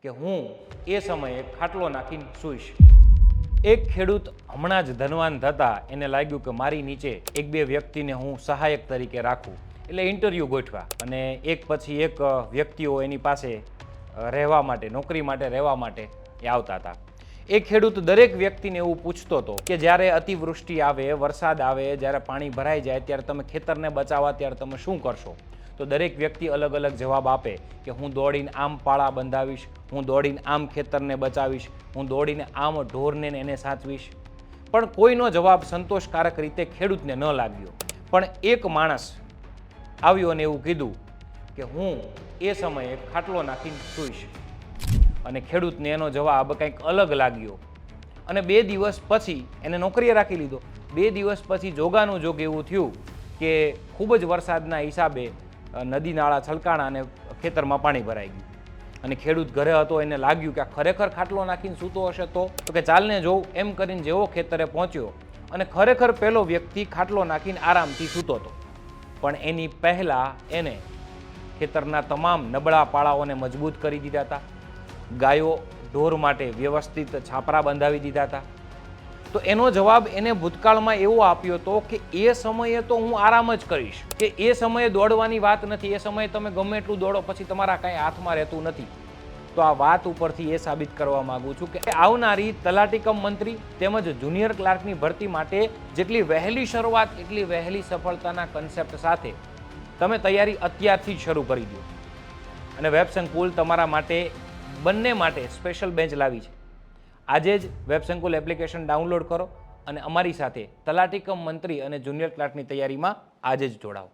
કે હું એ સમયે ખાટલો નાખીને સૂઈશ। એક ખેડૂત હમણાં જ ધનવાન થતા એને લાગ્યું કે મારી નીચે એક બે વ્યક્તિને હું સહાયક તરીકે રાખું, એટલે ઇન્ટરવ્યૂ ગોઠવ્યા અને એક પછી એક વ્યક્તિઓ એની પાસે રહેવા માટે, નોકરી માટે રહેવા માટે એ આવતા હતા। એ ખેડૂત દરેક વ્યક્તિને એવું પૂછતો હતો કે જ્યારે અતિવૃષ્ટિ આવે, વરસાદ આવે, જ્યારે પાણી ભરાઈ જાય ત્યારે તમે ખેતરને બચાવવા ત્યારે તમે શું કરશો? તો દરેક વ્યક્તિ અલગ અલગ જવાબ આપે કે હું દોડીને આમ પાળા બંધાવીશ, હું દોડીને આમ ખેતરને બચાવીશ, હું દોડીને આમ ઢોરને એને સાચવીશ। પણ કોઈનો જવાબ સંતોષકારક રીતે ખેડૂતને ન લાગ્યો। પણ એક માણસ આવ્યો અને એવું કીધું કે હું એ સમયે ખાટલો નાખીને સૂઈશ, અને ખેડૂતને એનો જવાબ કંઈક અલગ લાગ્યો અને 2 દિવસ પછી એને નોકરીએ રાખી લીધો। 2 દિવસ પછી જોગાનું જોગ એવું થયું કે ખૂબ જ વરસાદના હિસાબે નદી નાળા છલકાણા અને ખેતરમાં પાણી ભરાઈ ગયું અને ખેડૂત ઘરે હતો, એને લાગ્યું કે આ ખરેખર ખાટલો નાખીને સૂતો હશે તો કે ચાલને જોઉં એમ કરીને જેવો ખેતરે પહોંચ્યો અને ખરેખર પેલો વ્યક્તિ ખાટલો નાખીને આરામથી સૂતો હતો। પણ એની પહેલાં એને ખેતરના તમામ નબળા પાળાઓને મજબૂત કરી દીધા હતા, ગાયો ઢોર માટે વ્યવસ્થિત છાપરા બંધાવી દીધા હતા। તો એનો જવાબ એને ભૂતકાળમાં એવો આપ્યો હતો કે એ સમયે તો હું આરામ જ કરીશ, કે એ સમયે દોડવાની વાત નથી, એ સમયે તમે ગમે એટલું દોડો પછી તમારા કાંઈ હાથમાં રહેતું નથી। તો આ વાત ઉપરથી એ સાબિત કરવા માગું છું કે આવનારી તલાટી કમ મંત્રી તેમજ જુનિયર ક્લાર્કની ભરતી માટે જેટલી વહેલી શરૂઆત એટલી વહેલી સફળતાના કન્સેપ્ટ સાથે તમે તૈયારી અત્યારથી જ શરૂ કરી દો। અને વેબ સંકુલ તમારા માટે બંને માટે સ્પેશિયલ બેન્ચ લાવી છે। આજે જ વેબ સંકુલ એપ્લિકેશન ડાઉનલોડ કરો અને અમારી સાથે તલાટી કમ મંત્રી અને જુનિયર ક્લાર્કની તૈયારીમાં આજે જ જોડાઓ।